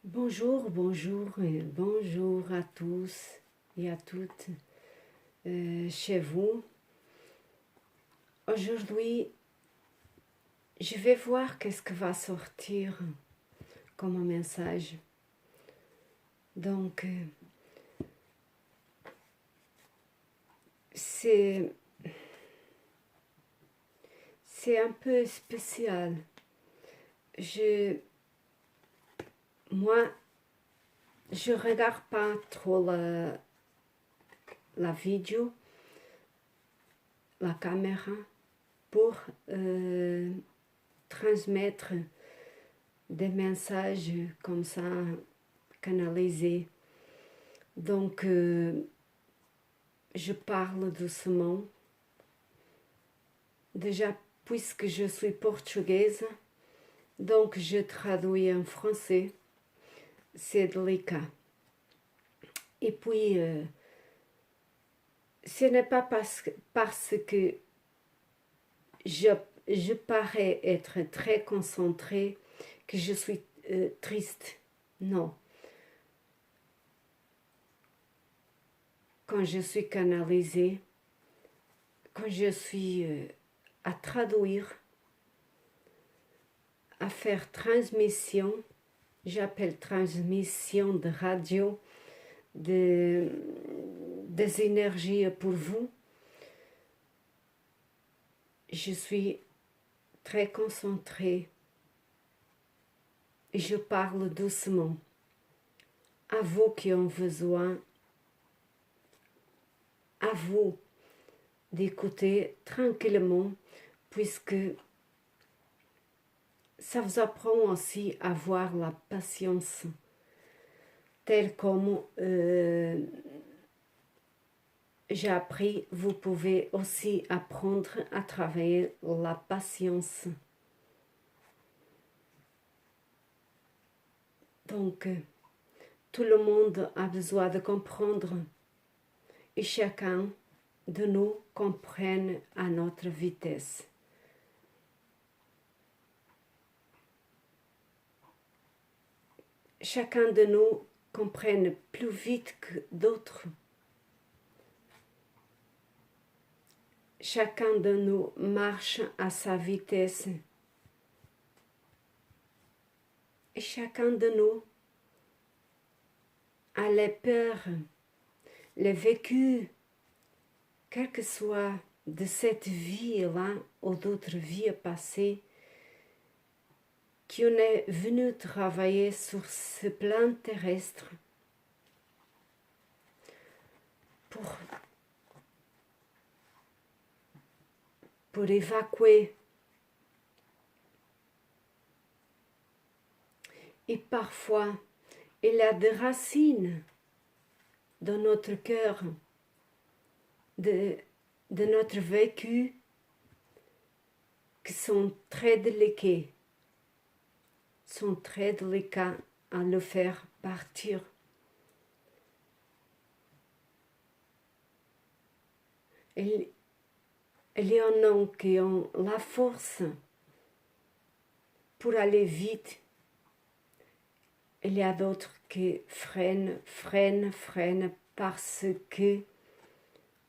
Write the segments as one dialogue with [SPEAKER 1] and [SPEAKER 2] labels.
[SPEAKER 1] Bonjour, bonjour et bonjour à tous et à toutes chez vous. Aujourd'hui, je vais voir qu'est-ce que va sortir comme message. Donc, c'est un peu spécial. Moi, je regarde pas trop la vidéo, la caméra, pour transmettre des messages comme ça, canalisés. Donc, je parle doucement. Déjà, puisque je suis portugaise, donc je traduis en français. C'est délicat. Et puis, ce n'est pas parce que je parais être très concentrée que je suis triste. Non. Quand je suis canalisée, quand je suis à traduire, à faire transmission, j'appelle transmission de radio, des énergies pour vous. Je suis très concentrée et je parle doucement. À vous qui ont besoin, à vous d'écouter tranquillement, puisque ça vous apprend aussi à avoir la patience, telle comme j'ai appris, vous pouvez aussi apprendre à travailler la patience. Donc, tout le monde a besoin de comprendre et chacun de nous comprenne à notre vitesse. Chacun de nous comprenne plus vite que d'autres. Chacun de nous marche à sa vitesse. Et chacun de nous a les peurs, les vécus, quel que soit de cette vie-là ou d'autres vies passées, qui on est venu travailler sur ce plan terrestre pour évacuer. Et parfois, il y a des racines dans notre cœur, de notre vécu, qui sont très délicats à le faire partir. Il y en a qui ont la force pour aller vite. Il y a d'autres qui freinent parce qu'ils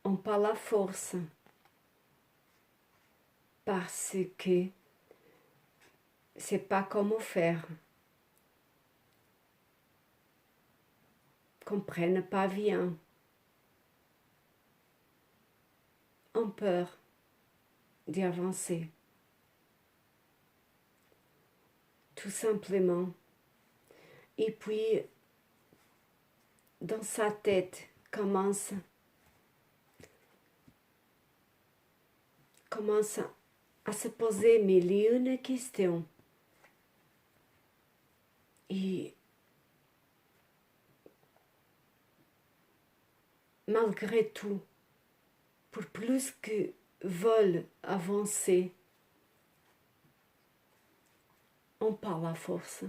[SPEAKER 1] n'ont pas la force. Parce que c'est pas comment faire. Comprennent pas bien. Ont peur d'y avancer. Tout simplement. Et puis, dans sa tête, commence à se poser mille et une questions. Et malgré tout, pour plus que veulent avancer, on pas la force.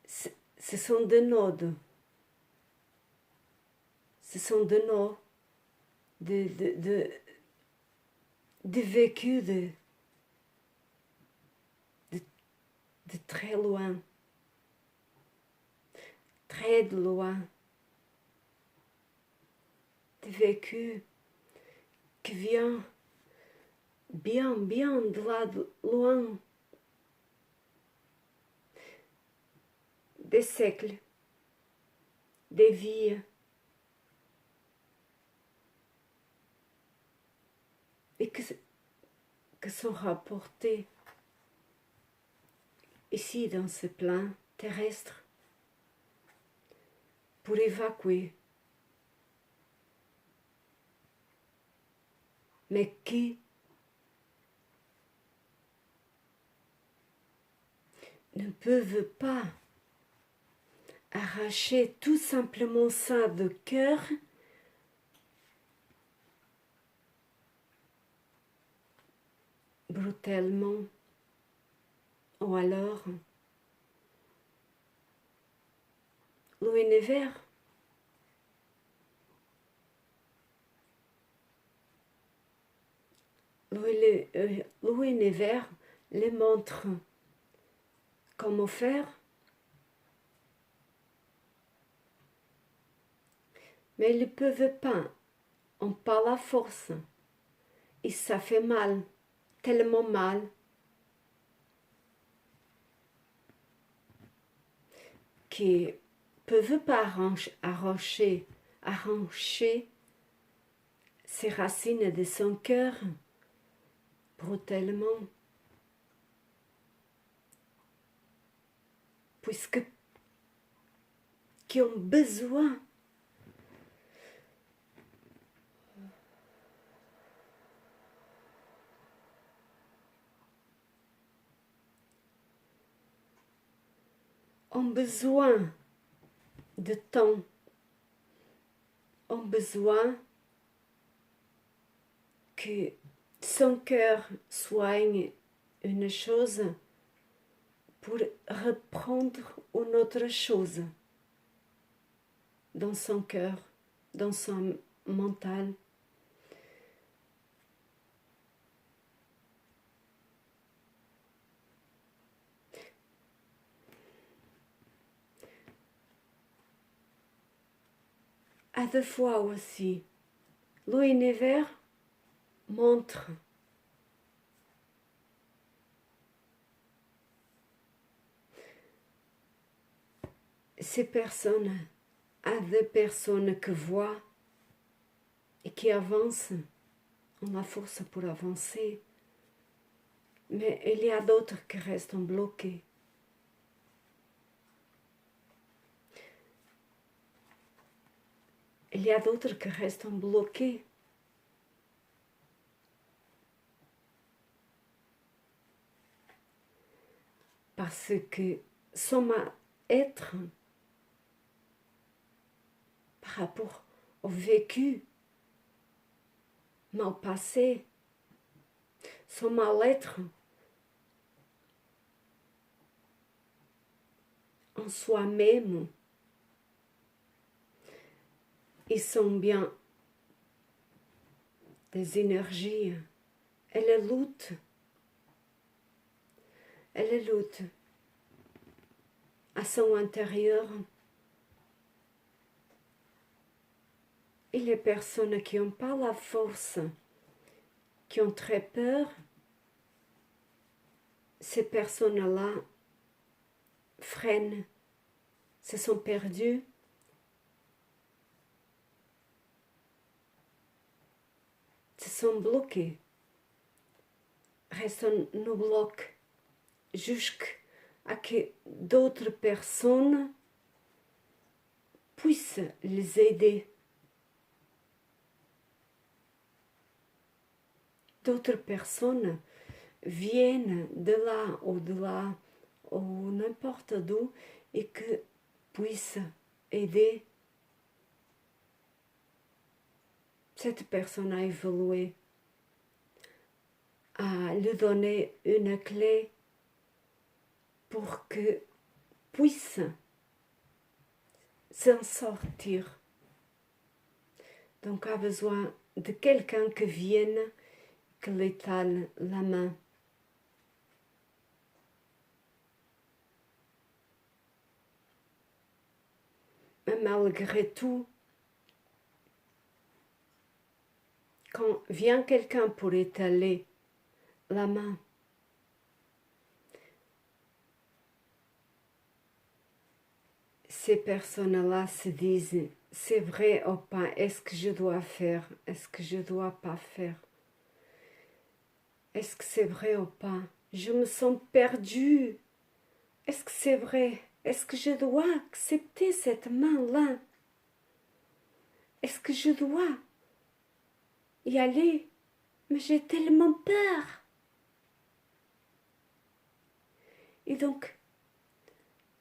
[SPEAKER 1] Ce sont des nodes. Ce sont des nodes de vécu très loin, très de loin, de vécu qui vient bien de là de loin, des siècles, des vies, et que sont rapportés ici dans ce plan terrestre pour évacuer, mais qui ne peuvent pas arracher tout simplement ça de cœur brutalement, ou alors l'univers l'univers les montre comment faire, mais ils ne peuvent pas, on pas la force, et ça fait mal, tellement mal, qu'ils ne peuvent pas arracher ces racines de son cœur brutalement, puisque qui ont besoin de temps, ont besoin que son cœur soigne une chose pour reprendre une autre chose dans son cœur, dans son mental. À deux fois aussi, l'univers montre ces personnes à deux personnes qui voient et qui avancent, ont la force pour avancer, mais il y a d'autres qui restent bloqués. Il y a d'autres qui restent bloqués. Parce que son être, par rapport au vécu mal passé, son mal-être en soi-même, ils sont bien des énergies. Elle lutte à son intérieur. Et les personnes qui n'ont pas la force, qui ont très peur, ces personnes-là freinent, se sont perdues. Se sont bloquées, restent no bloc jusqu'à que d'autres personnes puissent les aider. D'autres personnes viennent de là ou n'importe d'où et que puissent aider cette personne à évoluer, à lui donner une clé pour que puisse s'en sortir. Donc a besoin de quelqu'un qui vienne, qui l'étale la main. Mais malgré tout, quand vient quelqu'un pour étaler la main, ces personnes-là se disent, c'est vrai ou pas, est-ce que je dois faire, est-ce que je dois pas faire, est-ce que c'est vrai ou pas, je me sens perdue, est-ce que c'est vrai, est-ce que je dois accepter cette main-là, est-ce que je dois y aller, mais j'ai tellement peur. Et donc,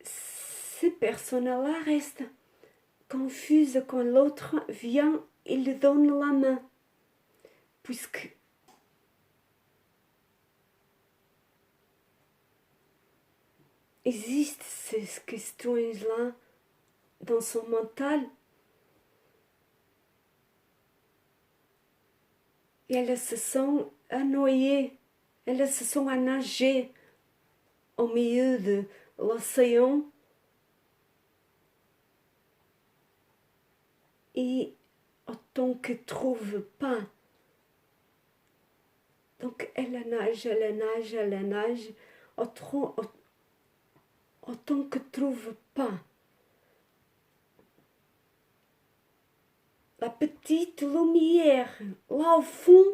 [SPEAKER 1] ces personnes-là restent confuses quand l'autre vient et lui donne la main. Puisque existent ces questions-là dans son mental. Et elles se sont noyées, elles se sont nagées au milieu de l'océan. Et autant que trouve pas. Donc elle nage, elle nage, elle nage, autant que trouve pas. La petite lumière, là au fond,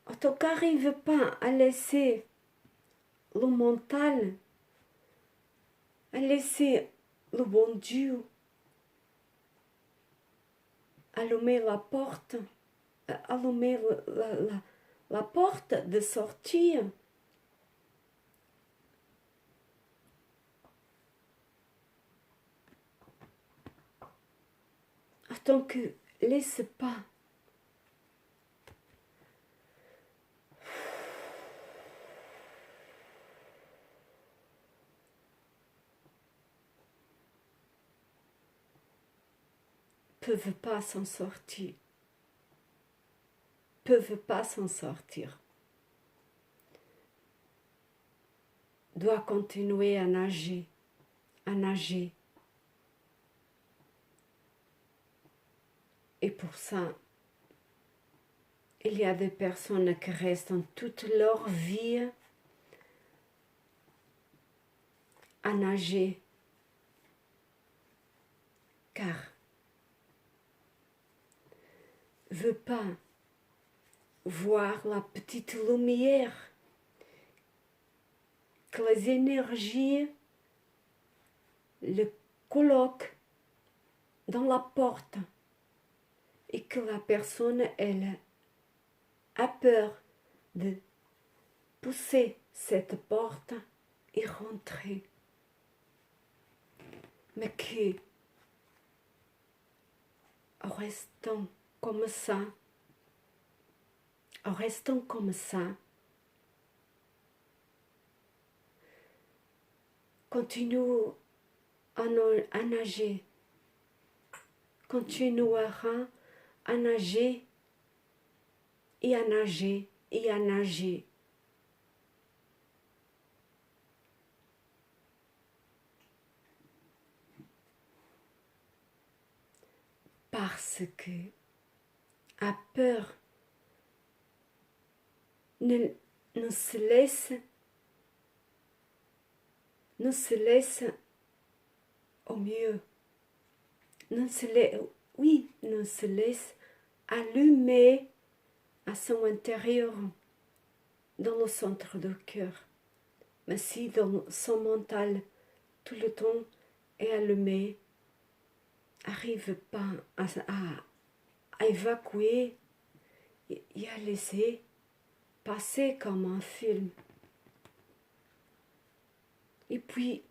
[SPEAKER 1] autant qu'arrive pas à laisser le mental, à laisser le bon Dieu allumer la porte, allumer la porte de sortir. Tant que laisse pas. Peuvent pas s'en sortir. Peuvent pas s'en sortir. Doit continuer à nager, à nager. Et pour ça, il y a des personnes qui restent toute leur vie à nager, car ne veut pas voir la petite lumière que les énergies le colloquent dans la porte et que la personne, elle a peur de pousser cette porte et rentrer. Mais que, en restant comme ça, continue à nager, continuera à nager et à nager et à nager. Parce que a peur ne se laisse au mieux, ne se laisse allumer à son intérieur, dans le centre du cœur, mais si dans son mental tout le temps est allumé, n'arrive pas à évacuer et à laisser passer comme un film. Et puis,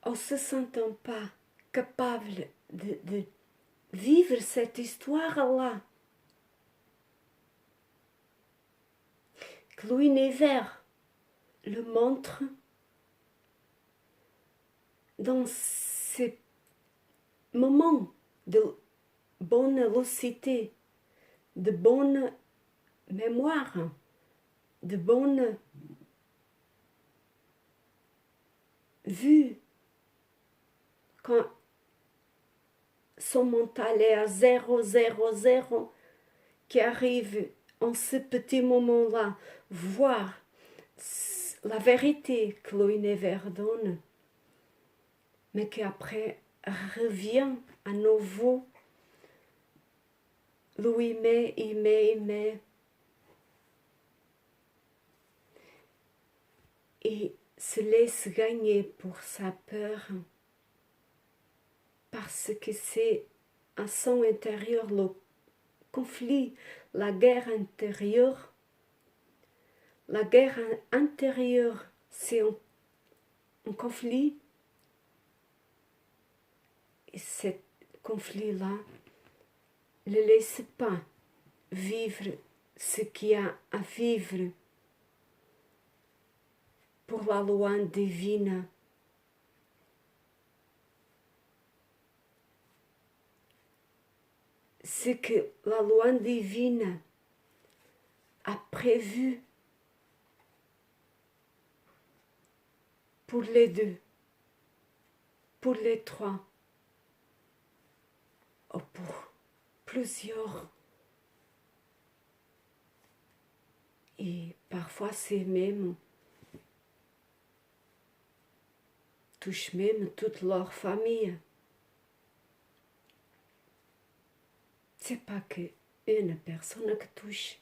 [SPEAKER 1] en se sentant pas capable de vivre cette histoire-là, que l'univers le montre dans ces moments de bonne lucidité, de bonne mémoire, de bonnes vues. Quand son mental est à 0, 0, 0, qui arrive en ce petit moment-là, voir la vérité que l'univers donne, mais qui après revient à nouveau, lui met, et se laisse gagner pour sa peur, parce que c'est à son intérieur le conflit, la guerre intérieure. La guerre intérieure, c'est un conflit. Et ce conflit-là ne laisse pas vivre ce qu'il y a à vivre pour la loi divine. Ce que la loi divine a prévu pour les deux, pour les trois, ou pour plusieurs. Et parfois c'est même, touche même toute leur famille. C'est pas que une personne qui touche.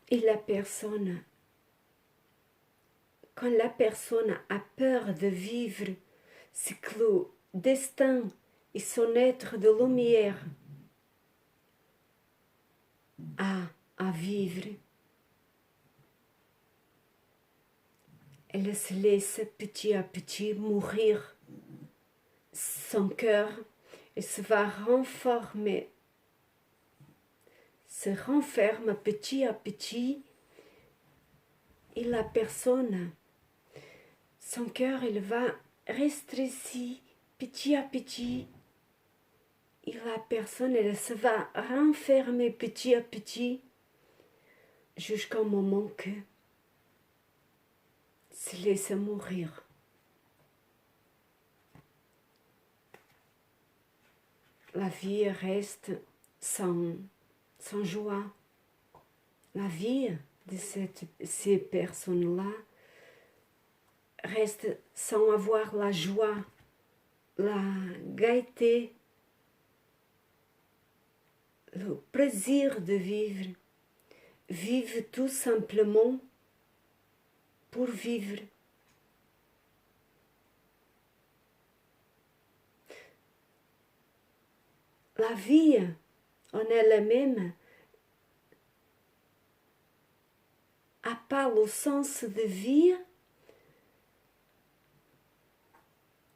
[SPEAKER 1] Et la personne, quand la personne a peur de vivre ce que le destin et son être de lumière a à vivre, elle se laisse petit à petit mourir. Son cœur et se va renfermer, se renferme petit à petit, et la personne, son cœur, il va rétrécir petit à petit, et la personne, elle se va renfermer petit à petit, jusqu'au moment que se laisse mourir. La vie reste sans joie. La vie de ces personnes-là reste sans avoir la joie, la gaieté, le plaisir de vivre. Vivre tout simplement pour vivre. La vie en elle-même n'a pas le sens de vie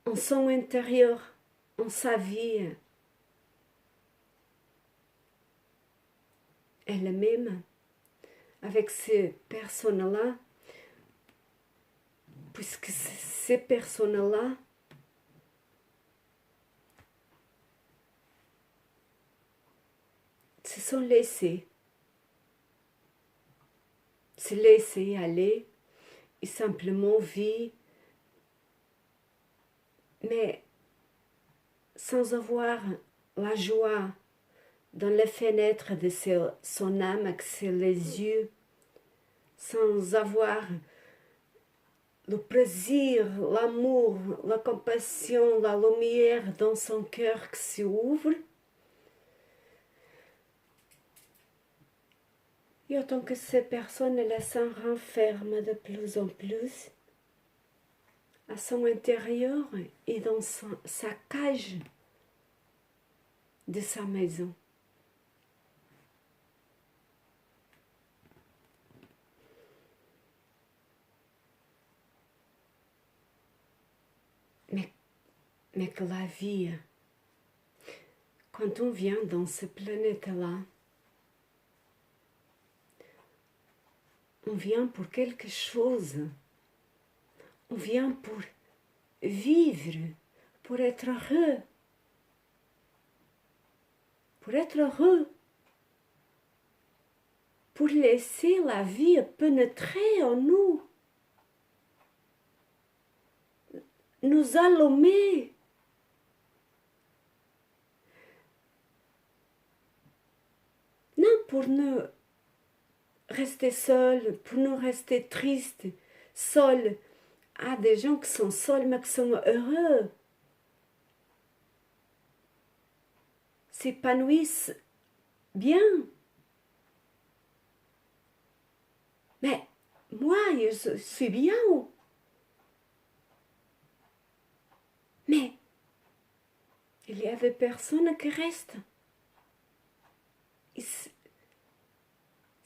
[SPEAKER 1] en son intérieur, en sa vie elle-même, avec ces personnes-là, puisque ces personnes-là se sont laissées se laisser aller et simplement vivre, mais sans avoir la joie dans les fenêtres de son âme, que c'est les yeux, sans avoir le plaisir, l'amour, la compassion, la lumière dans son cœur qui s'ouvre. Et autant que ces personnes elles s'en renferment de plus en plus à son intérieur et dans sa cage de sa maison. Mais que la vie, quand on vient dans cette planète-là, on vient pour quelque chose. On vient pour vivre pour être heureux. Pour être heureux. Pour laisser la vie pénétrer en nous. Nous allumer. Non pour ne rester seuls, pour ne rester tristes, seuls. Ah, des gens qui sont seuls mais qui sont heureux. S'épanouissent bien. Mais moi, je suis bien. Mais il y a des personnes qui restent. Et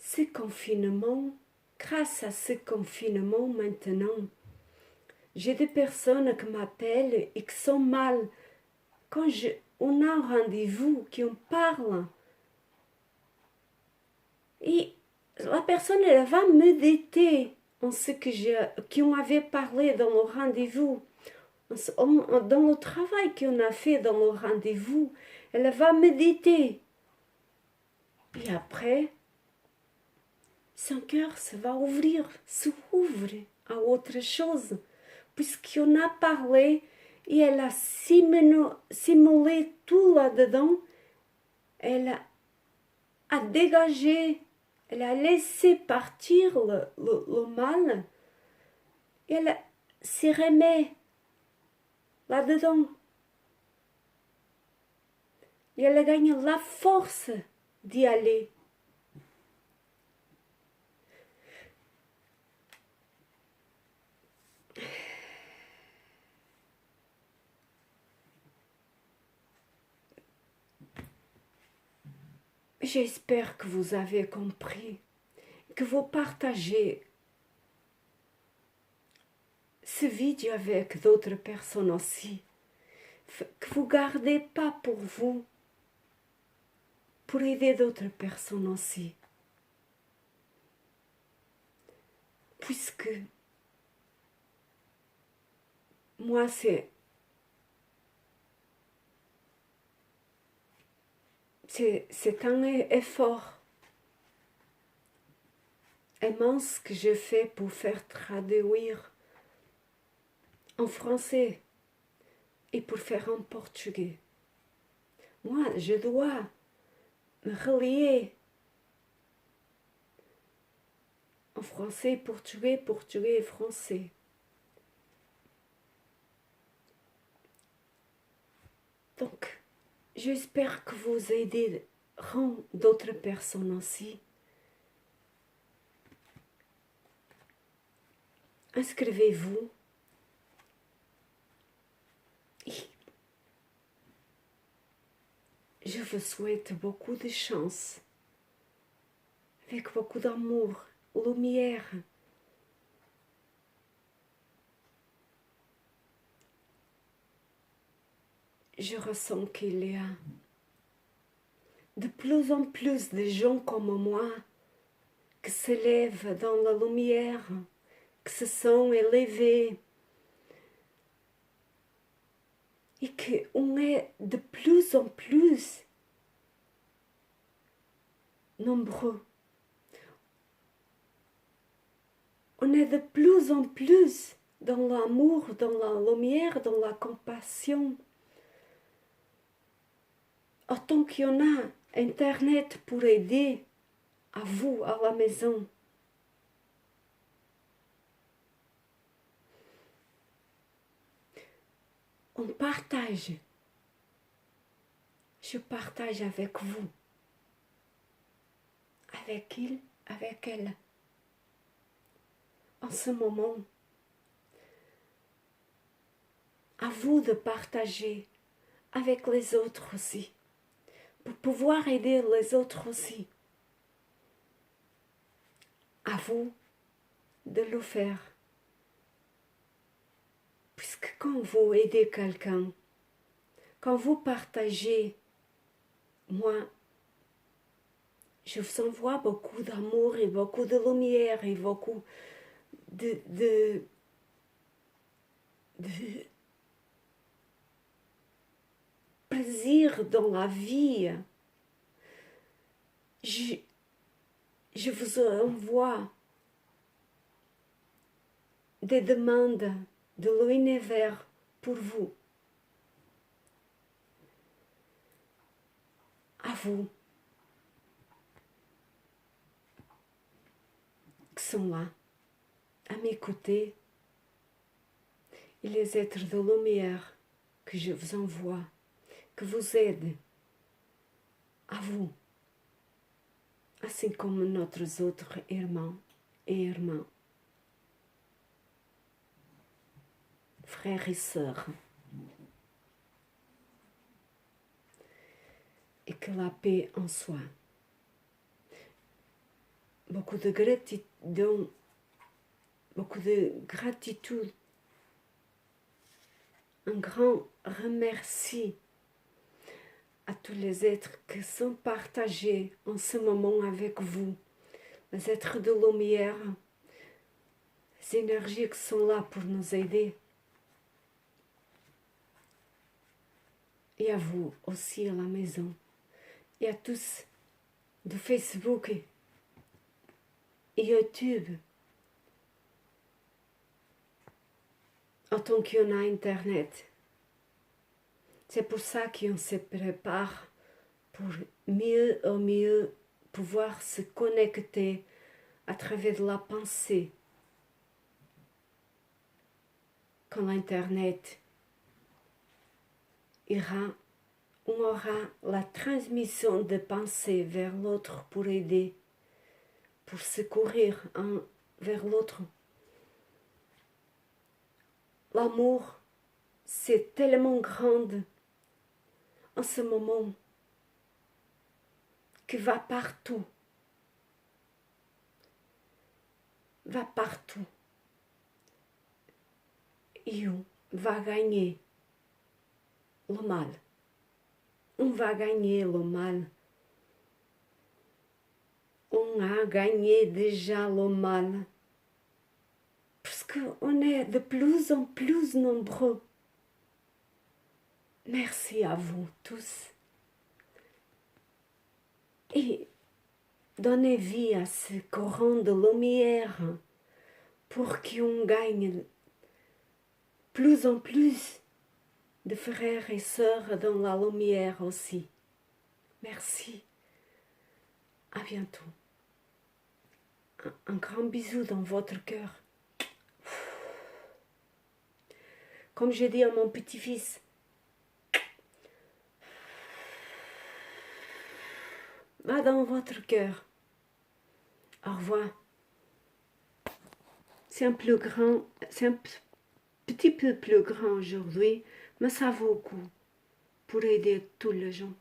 [SPEAKER 1] ce confinement, grâce à ce confinement maintenant, j'ai des personnes qui m'appellent et qui sont mal. Quand on a un rendez-vous, qu'on parle, et la personne, elle va méditer en ce qu'on avait parlé dans le rendez-vous, dans le travail qu'on a fait dans le rendez-vous. Elle va méditer. Et après, son cœur se va ouvrir, s'ouvre à autre chose, puisqu'on a parlé et elle a simulé tout là-dedans, elle a dégagé, elle a laissé partir le mal, et elle s'y remet là-dedans. Et elle gagne la force d'y aller. J'espère que vous avez compris, que vous partagez ce vidéo avec d'autres personnes aussi, que vous ne gardez pas pour vous, pour aider d'autres personnes aussi. Puisque moi, c'est un effort immense que je fais pour faire traduire en français et pour faire en portugais. Moi, je dois me relier en français, portugais, portugais et français. Donc, j'espère que vous aiderez d'autres personnes aussi. Inscrivez-vous. Je vous souhaite beaucoup de chance, avec beaucoup d'amour, lumière. Je ressens qu'il y a de plus en plus de gens comme moi qui se lèvent dans la lumière, qui se sont élevés et qu'on est de plus en plus nombreux. On est de plus en plus dans l'amour, dans la lumière, dans la compassion. Autant qu'il y en a Internet pour aider à vous, à la maison. On partage. Je partage avec vous. Avec il, avec elle. En ce moment, à vous de partager avec les autres aussi. Pour pouvoir aider les autres aussi. À vous de le faire. Puisque quand vous aidez quelqu'un, quand vous partagez, moi, je vous envoie beaucoup d'amour et beaucoup de lumière et beaucoup de plaisir dans la vie. Je vous envoie des demandes de l'univers pour vous. À vous qui sont là, à mes côtés, et les êtres de lumière que je vous envoie, que vous aident, à vous, assim como nossos outros irmãos et irmãs, frères et sœurs. Et que la paix en soit. Beaucoup de gratitude, un grand remercie à tous les êtres qui sont partagés en ce moment avec vous, les êtres de lumière, les énergies qui sont là pour nous aider. Et à vous aussi à la maison. Et à tous do Facebook et YouTube. En tant qu'on a Internet. C'est pour ça qu'on se prépare pour mieux et mieux pouvoir se connecter à travers de la pensée. Quand l'Internet on aura la transmission de pensée vers l'autre pour aider, pour secourir un vers l'autre. L'amour, c'est tellement grand en ce moment que va partout. Va partout. Et on va gagner le mal. On va gagner le mal. On a gagné déjà le mal. Parce qu'on est de plus en plus nombreux. Merci à vous tous. Et donnez vie à ce courant de lumière pour qu'on gagne plus en plus de frères et sœurs dans la lumière aussi. Merci. À bientôt. Un grand bisou dans votre cœur. Comme j'ai dit à mon petit-fils, va dans votre cœur. Au revoir. C'est un petit peu plus grand aujourd'hui, mais ça vaut le coup pour aider tous les gens.